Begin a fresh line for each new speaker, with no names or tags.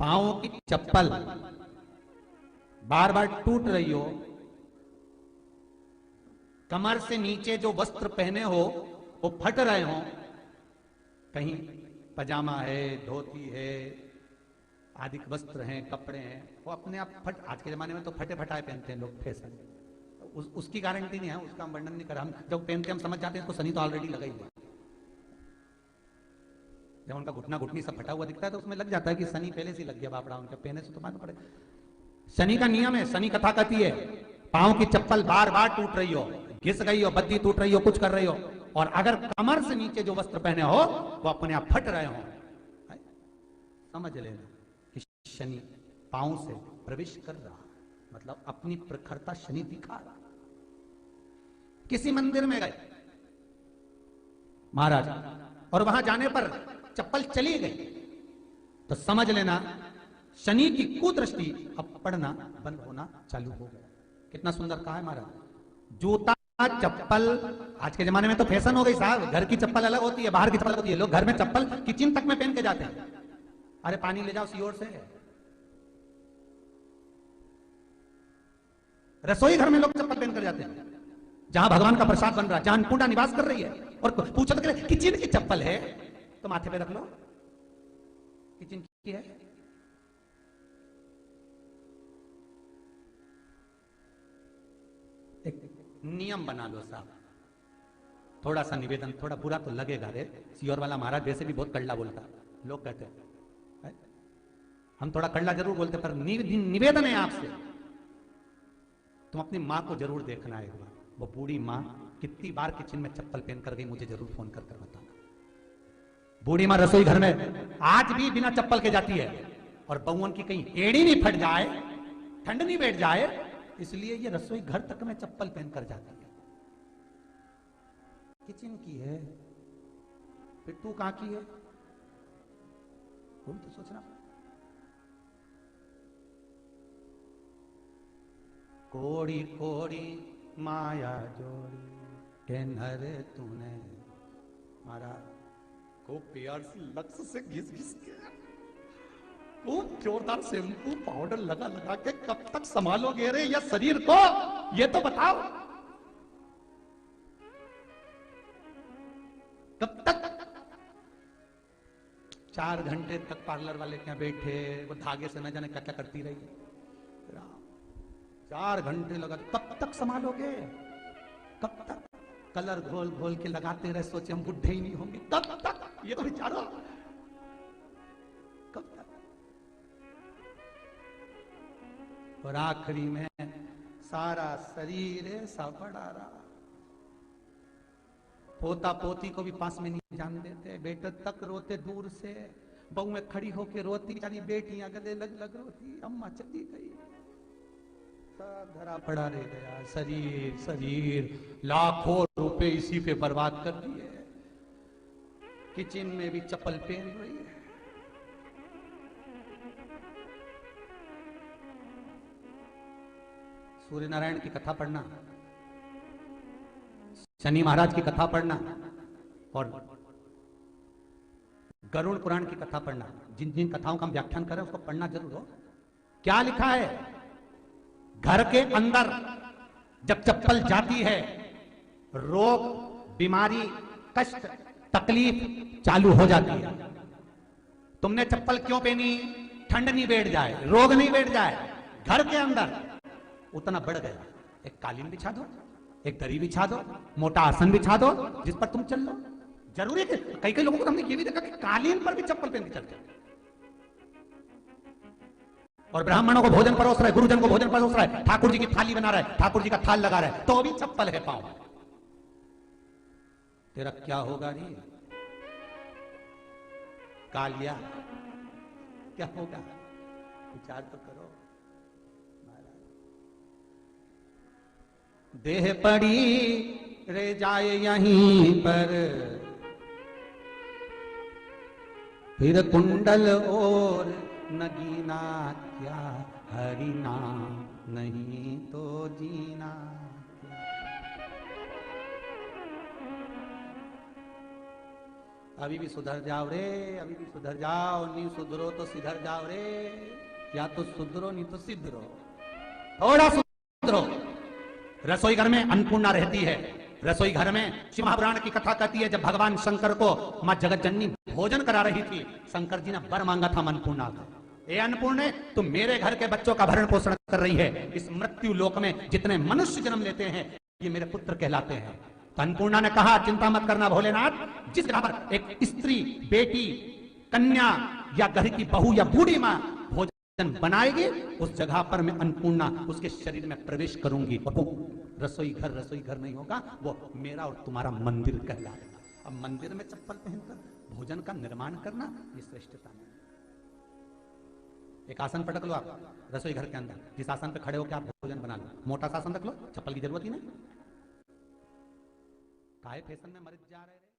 पांव की चप्पल बार बार टूट रही हो, कमर से नीचे जो वस्त्र पहने हो वो फट रहे हो, कहीं पजामा है, धोती है, आदि वस्त्र हैं, कपड़े हैं, वो अपने आप फट, आज के जमाने में तो फटे फटाए पहनते हैं लोग, फैशन, उसकी गारंटी नहीं है, उसका हम वर्णन नहीं कर रहा। हम जब पहनते हम समझ जाते हैं इसको शनि तो ऑलरेडी लगा ही हुआ। जब उनका घुटना घुटनी सब फटा हुआ दिखता है तो उसमें लग जाता है कि शनि पहले से लग गया बापड़ा, उनके पहने से तो मालूम पड़े। शनि का नियम है, शनि कथा कहती है पांव की चप्पल बार बार टूट रही हो, घिस गई हो, बद्दी टूट रही हो, कुछ कर रही हो, और अगर कमर से नीचे जो वस्त्र पहने हो वो अपने आप फट रहे हो, समझ लेना कि शनि पांव से प्रवेश कर रहा, मतलब अपनी प्रखरता शनि दिखा रहा। किसी मंदिर में गए महाराज और वहां जाने पर चप्पल चली गई तो समझ लेना शनि की कुदृष्टि अब पड़ना बंद होना चालू हो गया। कितना सुंदर कहा है महाराज। जूता चप्पल आज के जमाने में तो फैशन हो गई साहब, घर की चप्पल अलग होती है, बाहर की चप्पल होती है। लोग घर में चप्पल किचन तक में पहन के जाते हैं। अरे पानी ले जाओ सीओर से, रसोई घर में लोग चप्पल पहन कर जाते हैं, जहां भगवान का प्रसाद बन रहा है, जहां अन्नपूर्णा निवास कर रही है, और पूछो तो किचन की चप्पल है तो माथे पे रख लो, किचन की है। एक नियम बना लो साहब, थोड़ा सा निवेदन, थोड़ा बुरा तो लगेगा रे, सीओर वाला महाराज वैसे भी बहुत कड़ला बोलता, लोग कहते हैं हम थोड़ा कड़ला जरूर बोलते, पर निवेदन है आपसे, तुम अपनी माँ को जरूर देखना है एक बार। वो बूढ़ी माँ कितनी बार किचन में चप्पल पहन कर गई, मुझे जरूर फोन कर बताना। बूढ़ी माँ रसोई घर में आज भी बिना चप्पल के जाती है, और बहुओं की कहीं एड़ी नहीं फट जाए, ठंड नहीं बैठ जाए, इसलिए ये रसोई घर तक में चप्पल पहन कर जाती है। किचन की है, फिर तू कहां की है, वो तो सोचना। कोड़ी कोड़ी माया जोड़ी के नरे तूने, मारा खूब प्यार से लक्ष्य से घिस घिस के, खूब जोरदार शैम्पू पाउडर लगा लगा के कब तक संभालोगे रे या शरीर को, ये तो बताओ कब तक। 4 घंटे तक पार्लर वाले क्या बैठे, वो धागे से न जाने क्या क्या करती रही, 4 घंटे लगा, कब तक संभालोगे, कब तक कलर घोल घोल के लगाते रहे, सोचे हम बुढ़े ही नहीं होंगे, कब तक, ये तो विचारो कब तक। और आखिरी में सारा शरीर ऐसा बड़ा रहा, पोता पोती को भी पास में नहीं जान देते, बेटे तक रोते दूर से, बहू में खड़ी होके रोती, बेचारी बेटियां गले लग लग रोती, अम्मा चली गई, सब धरा पड़ा रह गया। शरीर शरीर लाखों रुपए इसी पे बर्बाद कर दिए, किचन में भी चप्पल पहन रही है। सूर्य नारायण की कथा पढ़ना, शनि महाराज की कथा पढ़ना, और गरुड़ पुराण की कथा पढ़ना, जिन जिन कथाओं का हम व्याख्यान करें उसको पढ़ना जरूर हो। क्या लिखा है, घर के अंदर जब चप्पल जाती है, रोग बीमारी कष्ट तकलीफ चालू हो जाती है। तुमने चप्पल क्यों पहनी, ठंड नहीं बैठ जाए, रोग नहीं बैठ जाए, घर के अंदर उतना बढ़ गया, एक कालीन बिछा दो, एक दरी बिछा दो, मोटा आसन बिछा दो, जिस पर तुम चल लो। जरूरी है कि कई कई लोगों को हमने ये भी देखा कि कालीन पर भी चप्पल पहन के चलते हैं, और ब्राह्मणों को भोजन परोस रहा है, गुरुजन को भोजन परोस रहा है, ठाकुर जी की थाली बना रहा है, ठाकुर जी का थाल लगा रहा है, तो भी चप्पल है पांव। तेरा क्या होगा रे कालिया, क्या होगा, विचार तो करो। देह पड़ी रे जाए यहीं पर, फिर कुंडल और नगीना, क्या हरि नाम नहीं तो जीना। अभी भी सुधर जाओ रे, अभी भी सुधर जाओ, नहीं सुधरो तो सिधर जाओ रे, या तो सुधरो नहीं तो सिधरो, थोड़ा सुधरो। रसोई घर में अन्नपूर्णा रहती है। रसोई घर में शिव महापुराण की कथा कहती है, जब भगवान शंकर को मां जगत जननी भोजन करा रही थी, शंकर जी ने वर मांगा था अन्नपूर्णा का। ए अन्नपूर्णे, तुम मेरे घर के बच्चों का भरण पोषण कर रही है, इस मृत्यु लोक में जितने मनुष्य जन्म लेते हैं ये मेरे पुत्र कहलाते हैं। तो अन्नपूर्णा ने कहा, चिंता मत करना भोलेनाथ, जिस जगह पर एक स्त्री, बेटी, कन्या या घर की बहू या बूढ़ी मां भोजन बनाएगी, उस जगह पर मैं अन्नपूर्णा उसके शरीर में प्रवेश करूंगी। रसोई घर नहीं होगा, वो मेरा और तुम्हारा मंदिर कहलाएगा। अब मंदिर में चप्पल पहनकर भोजन का निर्माण करना, ये श्रेष्ठता है। एक आसन पटक लो आप रसोई घर के अंदर, जिस आसन पे खड़े होकर आप भोजन बना लो, मोटा सा आसन रख लो, चप्पल की जरूरत ही नहीं। काहे फैशन में मर जा रहे हैं।